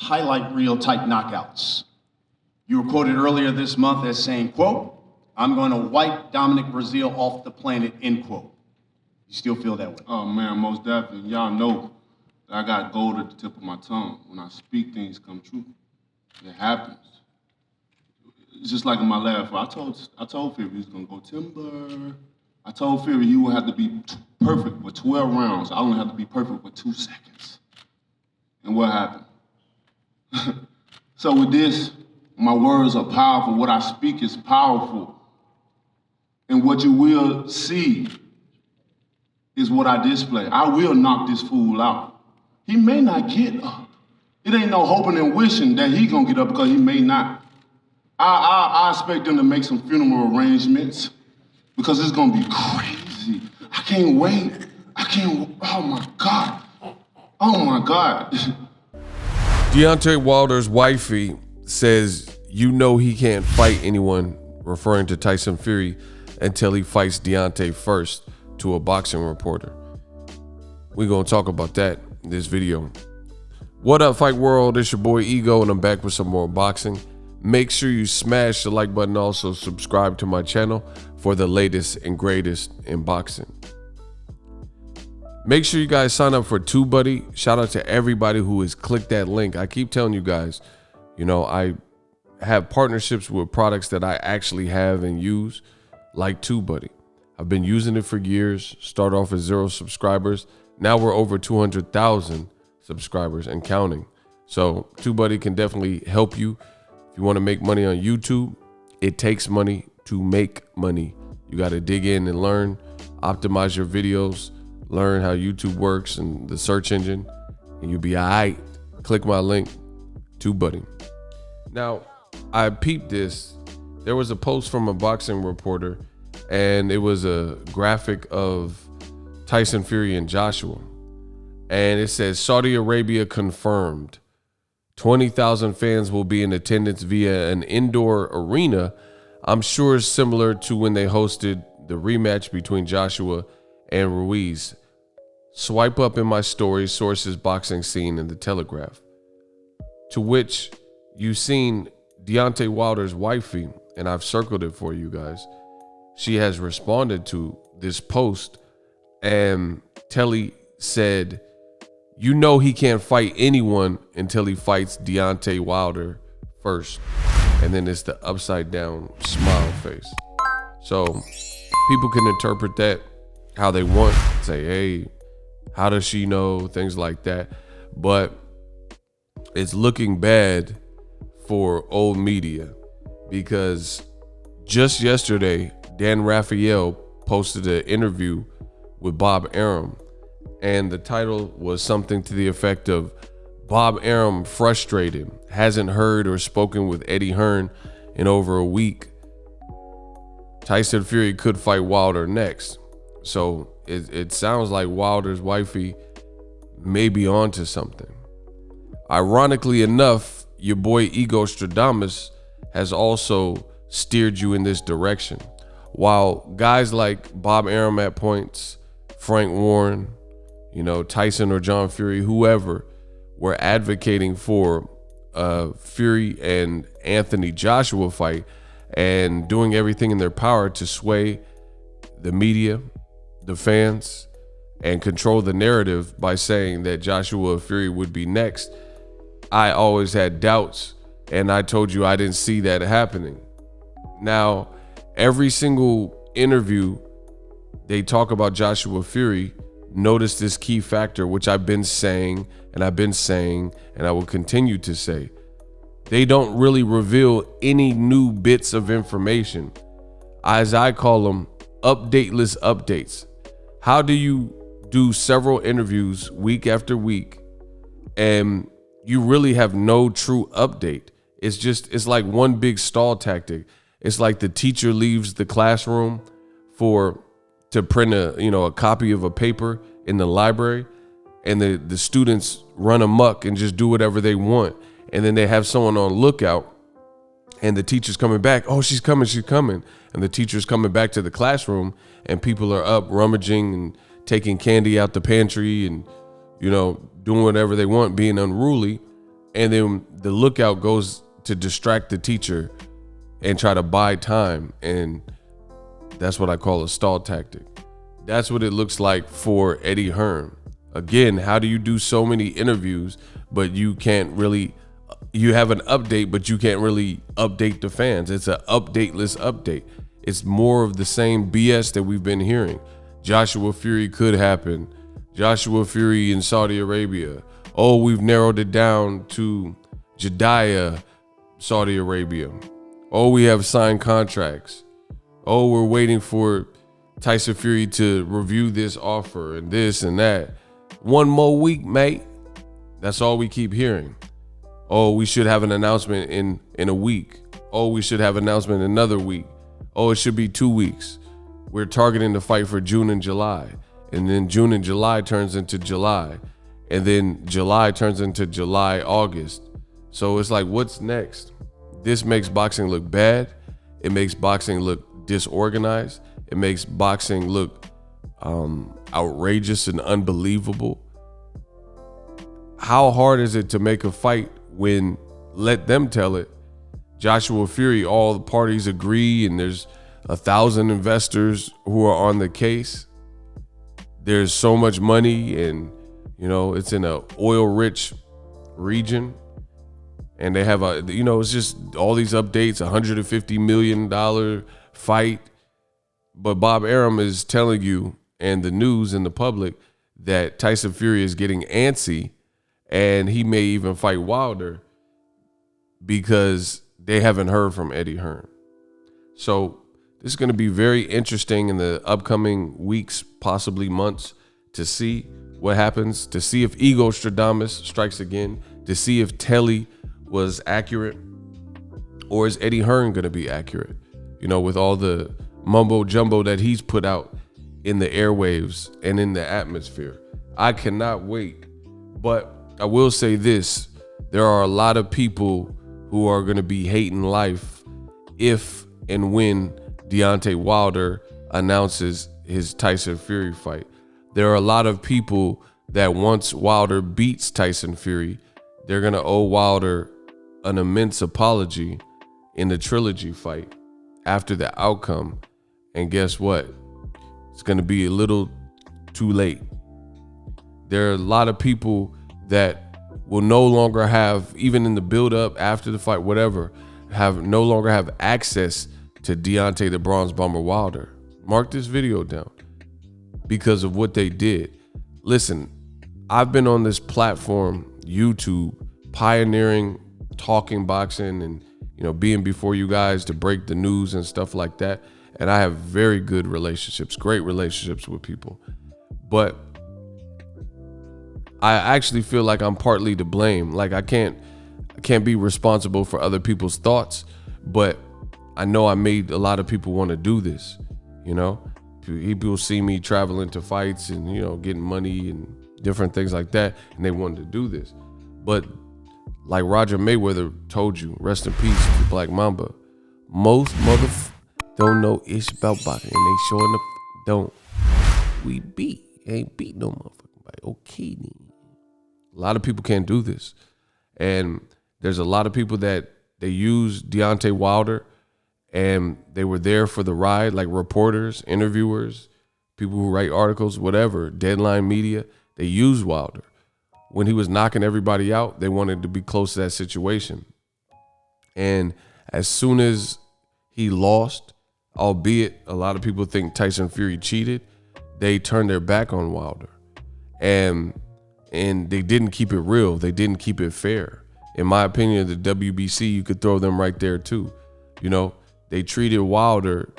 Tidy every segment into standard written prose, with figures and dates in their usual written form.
highlight reel type knockouts. You were quoted earlier this month as saying, quote, "I'm going to wipe Dominic Breazeale off the planet," end quote. You still feel that way? Oh man, most definitely. Y'all know that I got gold at the tip of my tongue. When I speak, things come true. It happens. It's just like in my last fight. I told Fury he was gonna go timber. I told Fury he would have to be perfect for 12 rounds. I only have to be perfect for 2 seconds. And what happened? So with this, my words are powerful. What I speak is powerful. And what you will see is what I display. I will knock this fool out. He may not get up. It ain't no hoping and wishing that he gonna get up because he may not. I expect them to make some funeral arrangements because it's gonna be crazy. I can't wait. Oh my God. Oh my God. Deontay Wilder's wifey says, "You know he can't fight anyone," referring to Tyson Fury, "until he fights Deontay first," to a boxing reporter. We're gonna talk about that in this video. What up, Fight World? It's your boy Ego, and I'm back with some more boxing. Make sure you smash the like button, also subscribe to my channel for the latest and greatest in boxing. Make sure you guys sign up for TUBEBUDDY. Shout out to everybody who has clicked that link. I keep telling you guys, you know, I have partnerships with products that I actually have and use, like TUBEBUDDY. I've been using it for years, start off as 0 subscribers. Now we're over 200,000 subscribers and counting. So TUBEBUDDY can definitely help you. If you want to make money on YouTube, it takes money to make money. You got to dig in and learn, optimize your videos, learn how YouTube works and the search engine, and you'll be all right. Click my link, TUBEBUDDY. Now, I peeped this. There was a post from a boxing reporter, and it was a graphic of Tyson Fury and Joshua. And it says, Saudi Arabia confirmed 20,000 fans will be in attendance via an indoor arena. I'm sure it's similar to when they hosted the rematch between Joshua and Ruiz. Swipe up in my story, sources boxing scene in the Telegraph. To which you've seen Deontay Wilder's wifey, and I've circled it for you guys. She has responded to this post, and TELLI said, "You know he can't fight anyone until he fights Deontay Wilder first." And then it's the upside down smile face. So people can interpret that how they want. Say, hey, how does she know? Things like that. But it's looking bad for old media, because just yesterday, Dan Raphael posted an interview with Bob Arum, and the title was something to the effect of Bob Arum frustrated, hasn't heard or spoken with Eddie Hearn in over a week. Tyson Fury could fight Wilder next. So it sounds like Wilder's wifey may be onto something. Ironically enough, your boy Ego Stradamus has also steered you in this direction. While guys like Bob Arum at points, Frank Warren, you know, Tyson or John Fury, whoever, were advocating for Fury and Anthony Joshua fight and doing everything in their power to sway the media, the fans, and control the narrative by saying that Joshua Fury would be next. I always had doubts, and I told you I didn't see that happening. Now, every single interview they talk about Joshua Fury, notice this key factor, which I've been saying, and I will continue to say. They don't really reveal any new bits of information. As I call them, updateless updates. How do you do several interviews week after week and you really have no true update? It's like one big stall tactic. It's like the teacher leaves the classroom to print a copy of a paper in the library, and the students run amok and just do whatever they want. And then they have someone on lookout, and the teacher's coming back. Oh, she's coming. And the teacher's coming back to the classroom, and people are up rummaging and taking candy out the pantry and, doing whatever they want, being unruly. And then the lookout goes to distract the teacher and try to buy time. And that's what I call a stall tactic. That's what it looks like for Eddie Hearn. Again, how do you do so many interviews, but you can't really, you have an update, but you can't really update the fans? It's an updateless update. It's more of the same BS that we've been hearing. Joshua Fury could happen. Joshua Fury in Saudi Arabia. Oh, we've narrowed it down to Jeddah, Saudi Arabia. Oh, we have signed contracts. Oh, we're waiting for Tyson Fury to review this offer and this and that. One more week, mate. That's all we keep hearing. Oh, we should have an announcement in a week. Oh, we should have an announcement in another week. Oh, it should be 2 weeks. We're targeting the fight for June and July. And then June and July turns into July. And then July turns into July, August. So it's like, what's next? This makes boxing look bad. It makes boxing look disorganized. It makes boxing look outrageous and unbelievable. How hard is it to make a fight when, let them tell it, Joshua Fury, all the parties agree and there's 1,000 investors who are on the case. There's so much money and, you know, it's in a oil-rich region. And they have a, you know, it's just all these updates, $150 million fight. But Bob Arum is telling you and the news and the public that Tyson Fury is getting antsy and he may even fight Wilder because they haven't heard from Eddie Hearn. So this is going to be very interesting in the upcoming weeks, possibly months, to see what happens, to see if Ego Stradamus strikes again, to see if Telly was accurate, or is Eddie Hearn going to be accurate? You know, with all the mumbo jumbo that he's put out in the airwaves and in the atmosphere. I cannot wait. But I will say this, there are a lot of people who are going to be hating life if and when Deontay Wilder announces his Tyson Fury fight. There are a lot of people that once Wilder beats Tyson Fury, they're going to owe Wilder an immense apology in the trilogy fight after the outcome. And guess what? It's going to be a little too late. There are a lot of people that will no longer have, even in the build-up, after the fight, whatever, no longer have access to Deontay the Bronze Bomber Wilder. Mark this video down because of what they did. Listen, I've been on this platform, YouTube, pioneering, talking boxing and, you know, being before you guys to break the news and stuff like that. And I have very good relationships, great relationships with people. But I actually feel like I'm partly to blame. Like I can't be responsible for other people's thoughts, but I know I made a lot of people want to do this. You know, people see me traveling to fights and, you know, getting money and different things like that, and they wanted to do this. But like Roger Mayweather told you, rest in peace to Black Mamba, most don't know ish about boxing, and they sure enough don't. We ain't beat no motherfucking body. Okay, then. A lot of people can't do this. And there's a lot of people that they use Deontay Wilder and they were there for the ride, like reporters, interviewers, people who write articles, whatever, Deadline Media. They use Wilder. When he was knocking everybody out, they wanted to be close to that situation. And as soon as he lost, albeit a lot of people think Tyson Fury cheated, they turned their back on Wilder. And they didn't keep it real. They didn't keep it fair. In my opinion, the WBC, you could throw them right there too. You know, they treated Wilder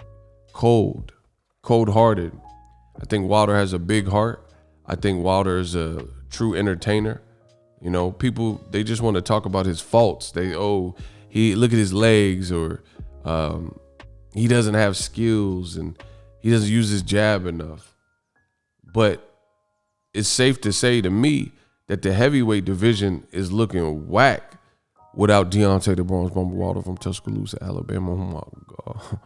cold-hearted. I think Wilder has a big heart. I think Wilder is a true entertainer. You know, people, they just want to talk about his faults. Look at his legs, or he doesn't have skills and he doesn't use his jab enough. But it's safe to say to me that the heavyweight division is looking whack without Deontay the Bronze Bomber Wilder from Tuscaloosa, Alabama. Oh my God.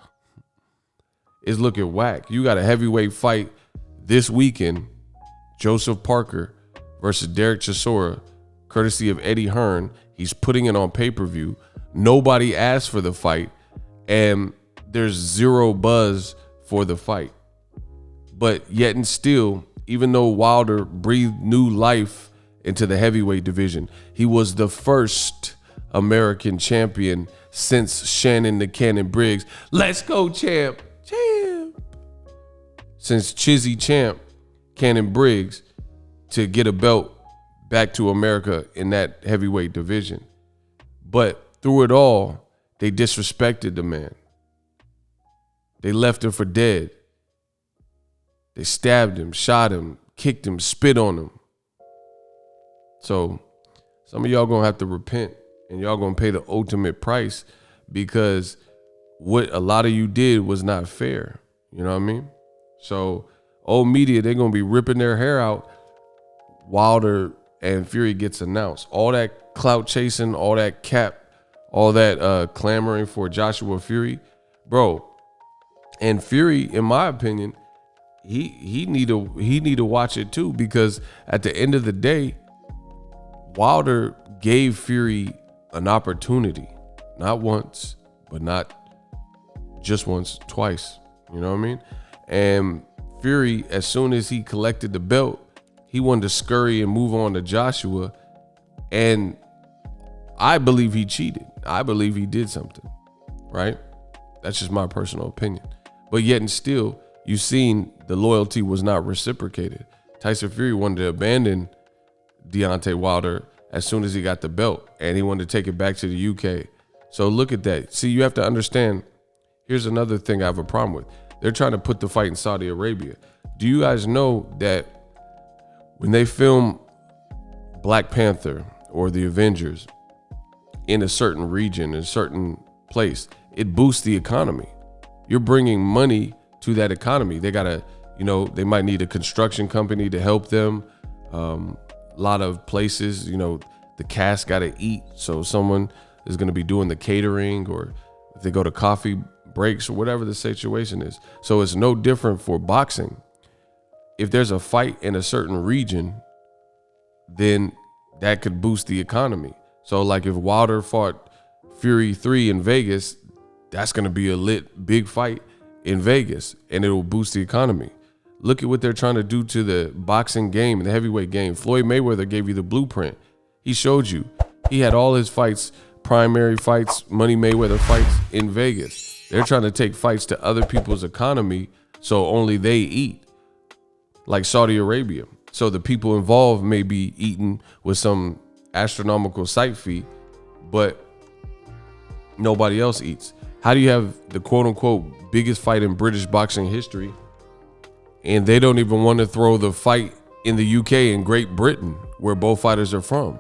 It's looking whack. You got a heavyweight fight this weekend, Joseph Parker versus Derek Chisora, courtesy of Eddie Hearn. He's putting it on pay-per-view. Nobody asked for the fight, and there's zero buzz for the fight. But yet and still, even though Wilder breathed new life into the heavyweight division, he was the first American champion since Shannon the Cannon Briggs. Let's go, champ, champ. Since Chizzy Champ, Cannon Briggs, to get a belt back to America in that heavyweight division. But through it all, they disrespected the man. They left him for dead. They stabbed him, shot him, kicked him, spit on him. So some of y'all gonna have to repent, and y'all gonna pay the ultimate price, because what a lot of you did was not fair. You know what I mean? So old media, they're gonna be ripping their hair out. Wilder and Fury gets announced. All that clout chasing, all that cap, all that clamoring for Joshua Fury, bro. And Fury, in my opinion, he need to watch it too, because at the end of the day, Wilder gave Fury an opportunity, not once, but not just once, twice. You know what I mean? And Fury, as soon as he collected the belt, he wanted to scurry and move on to Joshua. And I believe he cheated. I believe he did something, right? That's just my personal opinion. But yet and still, you've seen the loyalty was not reciprocated. Tyson Fury wanted to abandon Deontay Wilder as soon as he got the belt, and he wanted to take it back to the UK. So look at that. See, you have to understand, here's another thing I have a problem with. They're trying to put the fight in Saudi Arabia. Do you guys know that when they film Black Panther or the Avengers in a certain region, in a certain place, it boosts the economy? You're bringing money to that economy. They gotta, they might need a construction company to help them. A lot of places, the cast gotta eat. So someone is gonna be doing the catering, or if they go to coffee breaks or whatever the situation is. So it's no different for boxing. If there's a fight in a certain region, then that could boost the economy. So like if Wilder fought Fury 3 in Vegas, that's going to be a lit big fight in Vegas, and it will boost the economy. Look at what they're trying to do to the boxing game, the heavyweight game. Floyd Mayweather gave you the blueprint. He showed you. He had all his fights, primary fights, Money Mayweather fights in Vegas. They're trying to take fights to other people's economy so only they eat, like Saudi Arabia. So the people involved may be eating with some astronomical site fee, but nobody else eats. How do you have the quote unquote biggest fight in British boxing history, and they don't even want to throw the fight in the UK and Great Britain, where both fighters are from?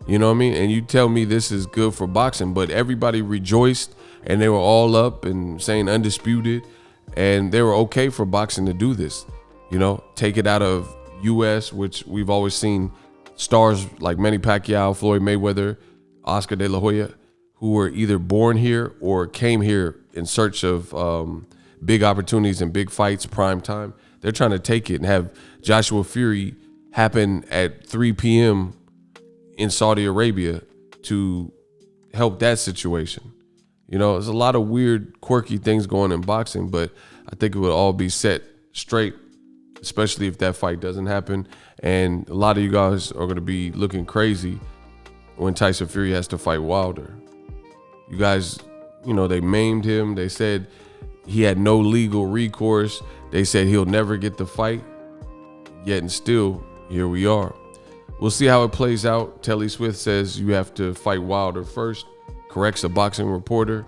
You know what I mean? And you tell me this is good for boxing, but everybody rejoiced and they were all up and saying undisputed, and they were okay for boxing to do this. Take it out of US, which we've always seen stars like Manny Pacquiao, Floyd Mayweather, Oscar De La Hoya, who were either born here or came here in search of big opportunities and big fights, prime time. They're trying to take it and have Joshua Fury happen at 3 p.m. in Saudi Arabia to help that situation. There's a lot of weird, quirky things going in boxing, but I think it would all be set straight, especially if that fight doesn't happen. And a lot of you guys are going to be looking crazy when Tyson Fury has to fight Wilder. You guys, they maimed him. They said he had no legal recourse. They said he'll never get the fight. Yet and still, here we are. We'll see how it plays out. Telly Swift says you have to fight Wilder first, corrects a boxing reporter.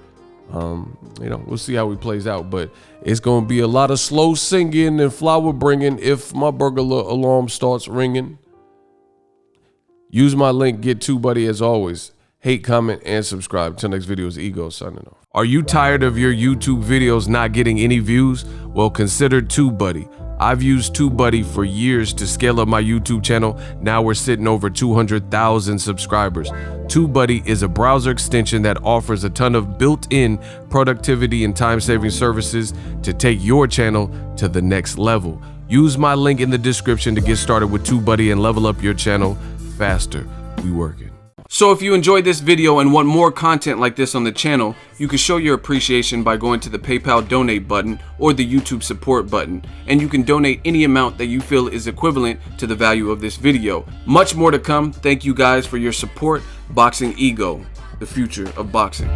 We'll see how it plays out, but it's going to be a lot of slow singing and flower bringing if my burglar alarm starts ringing. Use my link, get TUBEBUDDY as always. Hate, comment, and subscribe. Till next video is Ego signing off. Are you tired of your YouTube videos not getting any views? Well, consider TUBEBUDDY. I've used TUBEBUDDY for years to scale up my YouTube channel. Now we're sitting over 200,000 subscribers. TUBEBUDDY is a browser extension that offers a ton of built-in productivity and time-saving services to take your channel to the next level. Use my link in the description to get started with TUBEBUDDY and level up your channel faster. We working. So if you enjoyed this video and want more content like this on the channel, you can show your appreciation by going to the PayPal donate button or the YouTube support button, and you can donate any amount that you feel is equivalent to the value of this video. Much more to come. Thank you guys for your support. Boxingego, the future of boxing.